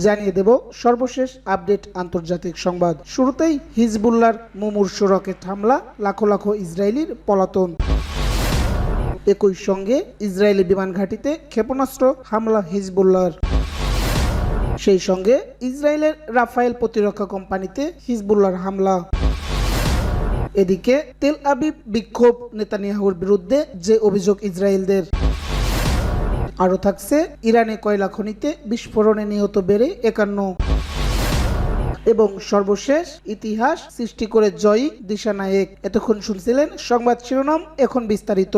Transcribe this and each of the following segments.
জানিয়ে দেব সর্বশেষ আপডেট আন্তর্জাতিক সংবাদ। শুরুতেই হিজবুল্লাহর মুমূর্ষু রকেট হামলা, লাখো লাখো ইসরায়েলির পলাতন। একই সঙ্গে ইসরায়েলি বিমান ঘাঁটিতে ক্ষেপণাস্ত্র হামলা হিজবুল্লাহর। সেই সঙ্গে ইসরায়েলের রাফায়েল প্রতিরক্ষা কোম্পানিতে হিজবুল্লাহর হামলা। এদিকে তেল আবিব বিক্ষোভ, নেতানিয়াহুর বিরুদ্ধে যে অভিযোগ ইসরায়েলদের। আরও থাকছে ইরানে কয়লা খনিতে বিস্ফোরণে নিহত বেড়ে 51। এবং সর্বশেষ ইতিহাস সৃষ্টি করে জয়ী দিশানায়েক। এতক্ষণ শুনছিলেন সংবাদ শিরোনাম, এখন বিস্তারিত।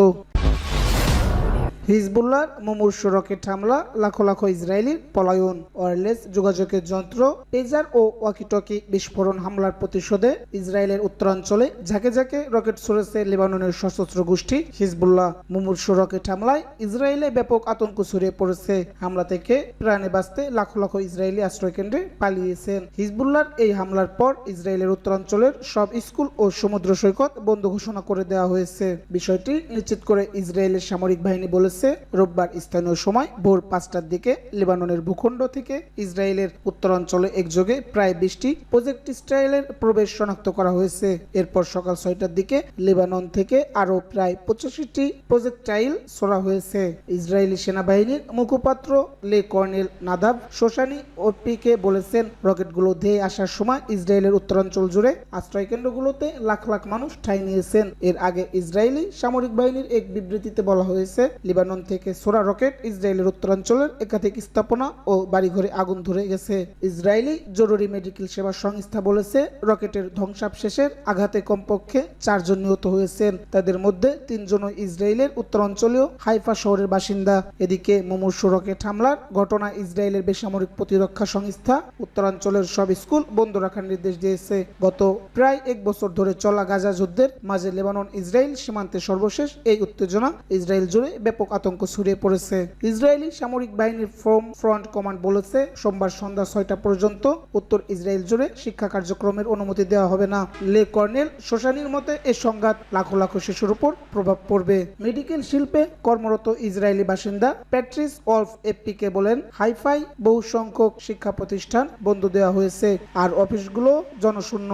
হিজবুল্লাহর মুমূর্ষু রকেট হামলা, লাখো লাখো ইসরায়েলির পলায়ন। ওয়্যারলেস যোগাযোগের যন্ত্র, পেজার ও ওয়াকিটকি বিস্ফোরণ হামলার প্রতিশোধে ইসরায়েলের উত্তরাঞ্চলে ঝাঁকে ঝাঁকে রকেট ছুড়েছে লেবাননের সশস্ত্র গোষ্ঠী হিজবুল্লাহ। মুমূর্ষু রকেট হামলায় ইসরায়েলে ব্যাপক আতঙ্ক ছড়িয়ে পড়েছে। হামলা থেকে প্রাণে বাঁচতে লাখো লাখো ইসরায়েলি আশ্রয়কেন্দ্রে পালিয়েছেন। হিজবুল্লাহর এই হামলার পর ইসরায়েলের উত্তরাঞ্চলের সব স্কুল ও সমুদ্র সৈকত বন্ধ ঘোষণা করে দেওয়া হয়েছে। বিষয়টি নিশ্চিত করে ইসরায়েলের সামরিক বাহিনী বলেছে, রোববার স্থানীয় সময় ভোর 5টার দিকে লেবাননের ভূখণ্ড থেকে ইসরায়েলের উত্তরাঞ্চলে একযোগে প্রায় 20টি প্রজেক্টিলাইলের প্রবেশ শনাক্ত করা হয়েছে। এরপর সকাল 6টার দিকে লেবানন থেকে আরও প্রায় 85টি প্রজেক্টাইল ছোড়া হয়েছে। ইসরায়েলি সেনাবাহিনীর মুখপাত্র লে কর্নেল নাদাব শোশানি ওপিকে বলেছেন, রকেটগুলো ধেয়ে আসার সময় ইসরায়েলের উত্তরাঞ্চল জুড়ে আশ্রয়কেন্দ্রগুলোতে লাখ লাখ মানুষ ঠাঁই নিয়েছেন। এর আগে ইসরায়েলি সামরিক বাহিনীর এক বিবৃতিতে বলা হয়েছে, লেবানন থেকে ছোড়া রকেট ইসরায়েলের উত্তরাঞ্চলের একাধিক স্থাপনা ও বাড়িঘরে আগুন ধরে গেছে। ইসরায়েলি জরুরি মেডিকেল সেবা সংস্থা বলেছে, রকেটের ধ্বংসাবশেষের আঘাতে কমপক্ষে 4 জন নিহত হয়েছেন। তাদের মধ্যে 3 জন ইসরায়েলের উত্তরাঞ্চলীয় হাইফা শহরের বাসিন্দা। এদিকে মুমূর্ষু রকেট হামলার ঘটনা ইসরায়েলের বেসামরিক প্রতিরক্ষা সংস্থা উত্তরাঞ্চলের সব স্কুল বন্ধ রাখার নির্দেশ দিয়েছে। গত প্রায় 1 বছর ধরে চলা গাজা যুদ্ধের মাঝে লেবানন ইসরায়েল সীমান্তে সর্বশেষ এই উত্তেজনা ইসরায়েল জুড়ে ব্যাপক আতঙ্ক ছড়িয়ে পড়েছে। ইসরায়েলি সামরিক বাহিনীর ফ্রন্ট কমান্ড বলেছে, সোমবার সন্ধ্যা 6টা পর্যন্ত উত্তর ইসরায়েল জুড়ে শিক্ষা কার্যক্রমের অনুমতি দেওয়া হবে না। লে কর্নেল শোশানির মতে, এই সংঘাত লাখো লাখো শিশুর উপর প্রভাব পড়বে। মেডিকেল শিল্পে কর্মরত ইসরায়েলি বাসিন্দা প্যাট্রিস ওলফ এফপিকে বলেন, হাইফাই বহু সংখ্যক শিক্ষা প্রতিষ্ঠান বন্ধ দেওয়া হয়েছে আর অফিসগুলো জনশূন্য।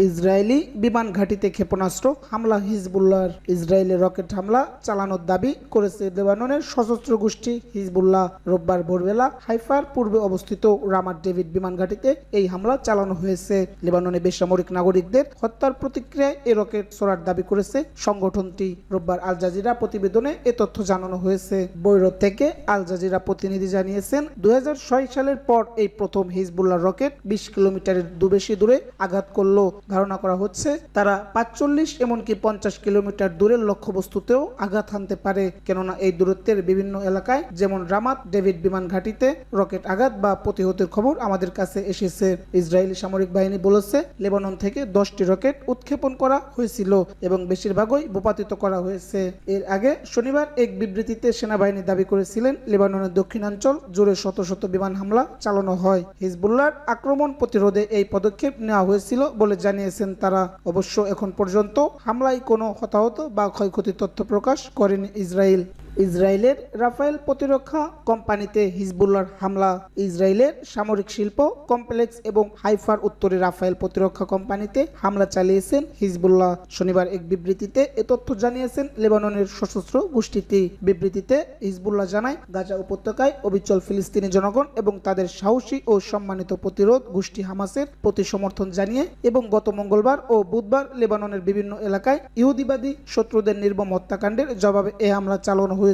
ইসরায়েলি বিমান ঘাঁটিতে ক্ষেপণাস্ত্র হামলা হিজবুল্লাহর। ইসরায়েলের রকেট হামলা চালানোর দাবি করেছে লেবাননের সশস্ত্র গোষ্ঠী হিজবুল্লাহ। রোববার ভোরবেলা হাইফার পূর্বে অবস্থিত রামাত ডেভিড বিমান ঘাঁটিতে এই হামলা চালানো হয়েছে। লেবাননে বেসামরিক নাগরিকদের হত্যার প্রতিক্রিয়ায় এই রকেট ছোড়ার দাবি করেছে সংগঠনটি। রোববার আল জাজিরা প্রতিবেদনে এ তথ্য জানানো হয়েছে। বৈরুত থেকে আল জাজিরা প্রতিনিধি জানিয়েছেন, 2006 সালের পর এই প্রথম হিজবুল্লাহ রকেট 20 কিলোমিটারের বেশি দূরে আঘাত করলো। ধারণা করা হচ্ছে তারা 45 এমনকি 50 কিলোমিটার দূরের লক্ষ্যবস্তুতেও আঘাত হানতে পারে, কেননা এই দূরত্বের বিভিন্ন এলাকায় যেমন রামাত ডেভিড বিমান ঘাঁটিতে রকেট আঘাত বা প্রতিহতের খবর আমাদের কাছে এসেছে। ইসরায়েলি সামরিক বাহিনী বলেছে, লেবানন থেকে 10টি রকেট উৎক্ষেপণ করা হয়েছিল এবং বেশিরভাগই ভূপাতিত করা হয়েছে। এর আগে শনিবার এক বিবৃতিতে সেনাবাহিনী দাবি করেছিলেন, লেবাননের দক্ষিণাঞ্চল জুড়ে শত শত বিমান হামলা চালানো হয়। হিজবুল্লাহর আক্রমণ প্রতিরোধে এই পদক্ষেপ নেওয়া হয়েছিল বলে জানিয়েছেন তারা। অবশ্য এখন পর্যন্ত হামলায় কোনো হতাহত বা ক্ষয়ক্ষতির তথ্য প্রকাশ করেনি ইসরায়েল। ইসরায়েলের রাফায়েল প্রতিরক্ষা কোম্পানিতে হিজবুল্লাহর হামলা। ইসরায়েলের সামরিক শিল্প কমপ্লেক্স এবং হাইফার উত্তরে রাফায়েল প্রতিরক্ষা কোম্পানিতে হামলা চালিয়েছেন হিজবুল্লাহ। শনিবার এক বিবৃতিতে এ তথ্য জানিয়েছেন লেবাননের সশস্ত্র গোষ্ঠীটি। বিবৃতিতে হিজবুল্লাহ জানায়, গাজা উপত্যকায় অবিচল ফিলিস্তিনি জনগণ এবং তাদের সাহসী ও সম্মানিত প্রতিরোধ গোষ্ঠী হামাসের প্রতি সমর্থন জানিয়ে এবং গত মঙ্গলবার ও বুধবার লেবাননের বিভিন্ন এলাকায় ইহুদিবাদী শত্রুদের নির্মম হত্যাকাণ্ডের জবাবে এ হামলা চালানো হয়েছে।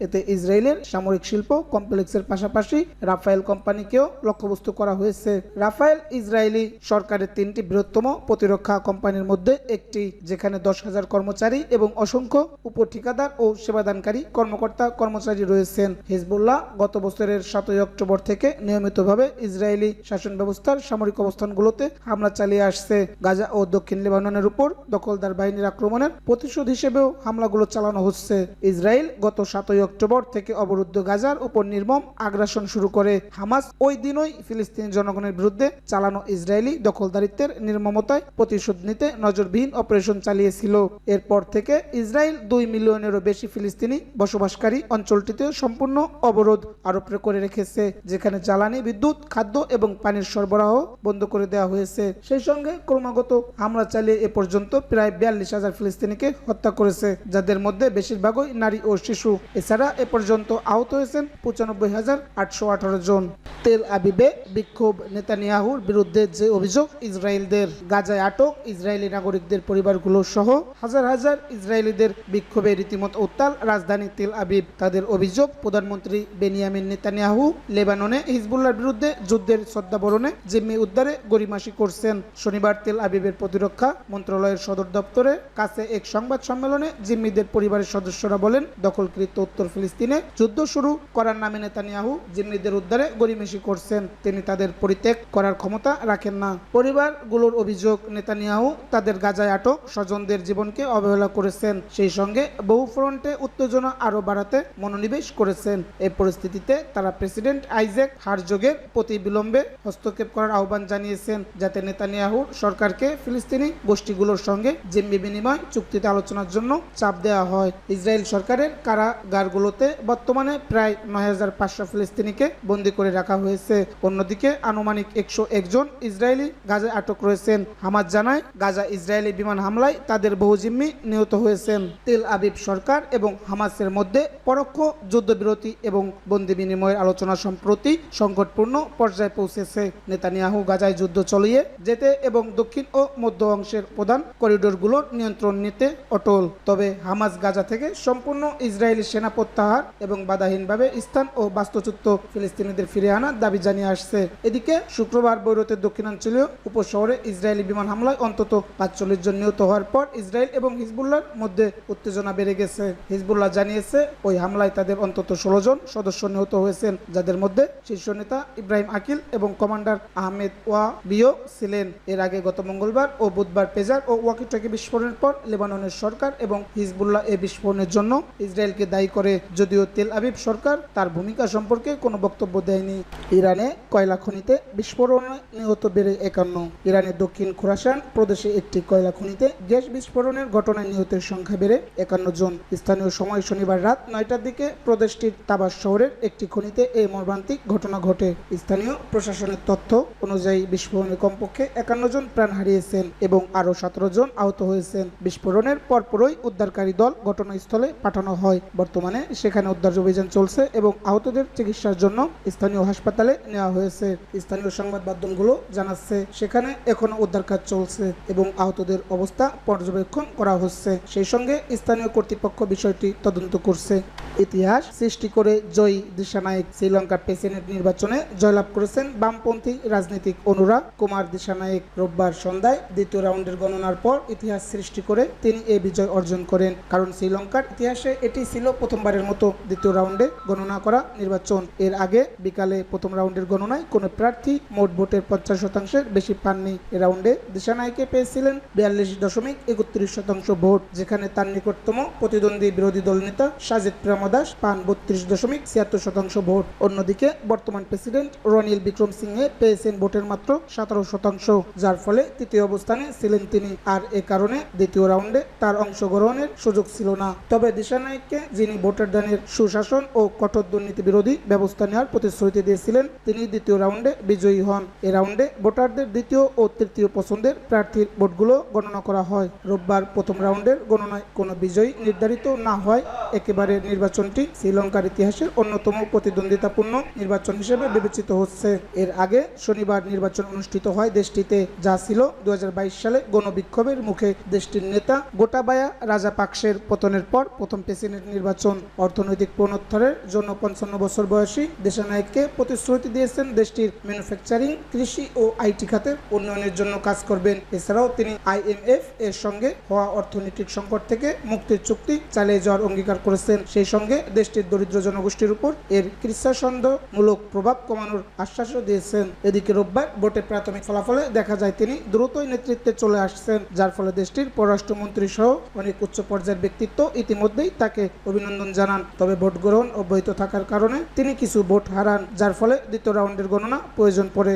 এতে ইসরায়েলের সামরিক শিল্প কমপ্লেক্সের পাশাপাশি রাফায়েল কোম্পানিকেও লক্ষ্যবস্তু করা হয়েছে। রাফায়েল ইসরায়েলি সরকারের 3টি বৃহত্তম প্রতিরক্ষা কোম্পানির মধ্যে একটি, যেখানে 10,000 কর্মচারী এবং অসংখ্য উপঠিকাদার ও সেবাদানকারী কর্মকর্তা কর্মচারী রয়েছেন। হিজবুল্লাহ গত বছরের 7 অক্টোবর থেকে নিয়মিতভাবে ইসরায়েলি শাসন ব্যবস্থার সামরিক অবস্থানগুলোতে হামলা চালিয়ে আসছে। গাজা ও দক্ষিণ লেবাননের উপর দখলদার বাহিনীর আক্রমণের প্রতিশোধ হিসেবেও হামলাগুলো চালানো হচ্ছে। ইসরায়েল গত গত 7 অক্টোবর থেকে অবরুদ্ধ গাজার উপর নির্মম আগ্রাসন শুরু করে হামাস। ওই দিনই ফিলিস্তিনি জনগণের বিরুদ্ধে চালানো ইসরায়েলি দখলদারিত্বের নির্মমতায় প্রতিশোধ নিতে নজরবিহীন অপারেশন চালিয়েছিল। এরপর থেকে ইসরায়েল 2 মিলিয়নেরও বেশি ফিলিস্তিনি বসবাসকারী অঞ্চলটিতে সম্পূর্ণ অবরোধ আরোপ করে রেখেছে, যেখানে জ্বালানি, বিদ্যুৎ, খাদ্য এবং পানির সরবরাহ বন্ধ করে দেওয়া হয়েছে। সেই সঙ্গে ক্রমাগত হামলা চালিয়ে এ পর্যন্ত প্রায় 42,000 ফিলিস্তিনিকে হত্যা করেছে, যাদের মধ্যে বেশিরভাগই নারী ও শিশু। এছাড়া এ পর্যন্ত আহত হয়েছেন 95,818 জন। তেল আবিবে বিক্ষোভ, নেতানিয়াহুর বিরুদ্ধে যে অভিযোগ ইসরায়েলদের। গাজায় আটক ইসরায়েলি নাগরিকদের পরিবারগুলো সহ হাজার হাজার ইসরায়েলিদের বিক্ষোভে রীতিমতো উত্তাল রাজধানী তেল আবিব। তাদের অভিযোগ, প্রধানমন্ত্রী বেনিয়ামিন নেতানিয়াহু লেবাননে হিজবুল্লাহর বিরুদ্ধে যুদ্ধের শ্রদ্ধাবরণে জিম্মি উদ্ধারে গড়িমাসি করছেন। শনিবার তেল আবিবের প্রতিরক্ষা মন্ত্রণালয়ের সদর দপ্তরের কাছে এক সংবাদ সম্মেলনে জিম্মিদের পরিবারের সদস্যরা বলেন, দখলকৃত উত্তর ফিলিস্তিনে যুদ্ধ শুরু করার নামে নেতানিয়াহু জিম্মিদের উদ্ধারে গড়িমাসি করছেন। তিনি তাদের পরিত্যাগ করার ক্ষমতা রাখেন না। পরিবারগুলোর অভিযোগ, নেতানিয়াহু তাদের গাজায় আটক স্বজনদের জীবনকে অবহেলা করেছেন, সেই সঙ্গে বহু ফ্রন্টে উত্তেজনা আরও বাড়াতে মনোনিবেশ করেছেন। এই পরিস্থিতিতে তারা প্রেসিডেন্ট আইজ্যাক হারজোগের প্রতি বিলম্বে হস্তক্ষেপ করার আহ্বান জানিয়েছেন, যাতে নেতানিয়াহুর সরকারকে ফিলিস্তিনি গোষ্ঠীগুলোর সঙ্গে জিম্মি বিনিময় চুক্তিতে আলোচনার জন্য চাপ দেওয়া হয়। ইসরায়েল সরকারের কারাগারগুলোতে বর্তমানে প্রায় 9,500 ফিলিস্তিনিকে বন্দী করে রাখা হয়েছে। অন্যদিকে আনুমানিক 101 জন ইসরায়েলি গাজায় আটক রয়েছেন। হামাস জানায়, গাজা ইসরায়েলি বিমান হামলায় তাদের বহু জিম্মি নিহত হয়েছেন। তেল আবিব সরকার এবং হামাসের মধ্যে পরোক্ষ যুদ্ধবিরতি এবং বন্দী বিনিময়ের আলোচনা সম্প্রতি সংকটপূর্ণ পর্যায়ে পৌঁছেছে। নেতানিয়াহু গাজায় যুদ্ধ চালিয়ে যেতে এবং দক্ষিণ ও মধ্য অংশের প্রধান করিডোরগুলোর নিয়ন্ত্রণ নিতে অটল। তবে হামাস গাজা থেকে সম্পূর্ণ ইসরায়েলি সেনা প্রত্যাহার এবং বাধাহীনভাবে স্থান ও বাস্তুচ্যুত ফিলিস্তিনিদের ফিরে আনার দাবি জানিয়ে আসছে। এদিকে শুক্রবার বৈরুতের দক্ষিণাঞ্চলীয় উপশহরে ইসরায়েলি বিমান হামলায় অন্তত 45 জন নিহত হওয়ার পর ইসরায়েল এবং হিজবুল্লাহর মধ্যে উত্তেজনা বেড়ে গেছে। হিজবুল্লাহ জানিয়েছে, ওই হামলায় তাদের অন্তত 16 জন সদস্য নিহত হয়েছেন, যাদের মধ্যে শীর্ষ নেতা ইব্রাহিম আকিল এবং কমান্ডার আহমেদ ওয়াবিও ছিলেন। এর আগে গত মঙ্গলবার ও বুধবার পেজার ও ওয়াকিটকি বিস্ফোরণের পর লেবাননের সরকার এবং হিজবুল্লাহ এই বিস্ফোরণের জন্য ইসরায়েলকে দায়ী করে, যদিও তেল আবিব সরকার তার ভূমিকা সম্পর্কে কোনো বক্তব্য দেয়নি। ইরানে কয়লা খনিতে বিস্ফোরণে নিহত বেড়ে 51। ইরানের দক্ষিণ খোরাসান প্রদেশে একটি কয়লা খনিতে গ্যাস বিস্ফোরণের ঘটনায় নিহতের সংখ্যা বেড়ে 51 জন। স্থানীয় সময় শনিবার রাত 9টার দিকে প্রদেশটির তাবাস শহরের একটি খনিতে এই মর্মান্তিক ঘটনা ঘটে। স্থানীয় প্রশাসনের তথ্য অনুযায়ী বিস্ফোরণে কমপক্ষে 51 জন প্রাণ হারিয়েছেন এবং আরও 17 জন আহত হয়েছেন। বিস্ফোরণের পরপরই উদ্ধারকারী দল ঘটনাস্থলে পাঠানো হয়। বর্তমানে সেখানে উদ্ধার অভিযান চলছে এবং আহতদের চিকিৎসার জন্য স্থানীয় হাসপাতালে নেওয়া হয়েছে। স্থানীয় সংবাদ মাধ্যমগুলো জানাচ্ছে, সেখানে এখনো উদ্ধার কাজ চলছে এবং আহতদের অবস্থা পর্যবেক্ষণ করা হচ্ছে। সেই সঙ্গে স্থানীয় কর্তৃপক্ষ বিষয়টি তদন্ত করছে। ইতিহাস সৃষ্টি করে জয়ী দিশানায়ক। শ্রীলঙ্কার প্রেসিডেন্ট নির্বাচনে জয়লাভ করেছেন বামপন্থী রাজনীতিক অনুরাগ কুমার দিশানায়ক। রোববার সন্ধ্যায় দ্বিতীয় রাউন্ডের গণনার পর ইতিহাস সৃষ্টি করে তিনি এই বিজয় অর্জন করেন, কারণ শ্রীলঙ্কার ইতিহাসে এটি ছিল প্রথমবারের মতো দ্বিতীয় রাউন্ডে গণনা করা নির্বাচন। এর আগে বিকালে প্রথম রাউন্ডের গণনায় কোনো প্রার্থী মোট ভোটের 50% বেশি পাননি। এ রাউন্ডে দিশানায়কে পেয়েছিলেন 42.31% ভোট, যেখানে তার নিকটতম প্রতিদ্বন্দ্বী বিরোধী দল নেতা সাজিদ প্রেমদাস পান 32.76% ভোট। অন্যদিকে বর্তমান প্রেসিডেন্ট রনিল বিক্রমসিংহে পেয়েছেন ভোটের মাত্র 17%, যার ফলে তৃতীয় অবস্থানে ছিলেন তিনি। আর এ কারণে দ্বিতীয় রাউন্ডে তার অংশগ্রহণের সুযোগ ছিল না। তবে দিশানায়ককে, যিনি ভোটার দানের সুশাসন ও কঠোর দুর্নীতি বিরোধী ব্যবস্থা নেওয়ার প্রতিশ্রুতি দিয়েছিলেন, তিনি দ্বিতীয় রাউন্ডে বিজয়ী হন। এ রাউন্ডে ভোটারদের দ্বিতীয় ও তৃতীয় পছন্দের প্রার্থীর ভোটগুলো গণনা করা হয়। রোববার প্রথম রাউন্ডের গণনায় কোনো বিজয়ী নির্ধারিত না হয় একেবারে নির্বাচনটি শ্রীলঙ্কার ইতিহাসের অন্যতম প্রতিদ্বন্দ্বিতাপূর্ণ নির্বাচন হিসেবে বিবেচিত হচ্ছে। এর আগে শনিবার নির্বাচন অনুষ্ঠিত হয় দেশটিতে, যা ছিল 2022 সালে গণবিক্ষোভের মুখে দেশটির নেতা গোটাবায়া রাজাপাকসের পতনের পর প্রথম প্রেসিডেন্ট নির্বাচন। অর্থনৈতিক পুনরুদ্ধারের জন্য 55 বছর বয়সী দিশানায়ককে প্রতিশ্রুতি দিয়েছেন দেশটির ম্যানুফ্যাকচারিং, কৃষি ও আইটি খাতের উন্নয়নের জন্য কাজ করবেন। এছাড়াও তিনি IMF এর সঙ্গে হওয়া অর্থনৈতিক সংকট থেকে মুক্তির চুক্তি চালিয়ে যাওয়ার অঙ্গীকার করেছেন। সেই সঙ্গে দেশটির দরিদ্র জনগোষ্ঠীর উপর এর কৃচ্ছাসন্দেহমূলক প্রভাব কমানোর আশ্বাসও দিয়েছেন। এদিকে রোববার ভোটের প্রাথমিক ফলাফলে দেখা যায় তিনি দ্রুতই নেতৃত্বে চলে আসছেন, যার ফলে দেশটির পররাষ্ট্রমন্ত্রী সহ অনেক উচ্চ পর্যায়ের ব্যক্তিত্ব ইতিমধ্যেই তাকে অভিনন্দন জানান। তবে ভোট গ্রহণ অব্যাহত থাকার কারণে তিনি কিছু ভোট হারান, যার ফলে দ্বিতীয় রাউন্ডের গণনা প্রয়োজন পড়ে।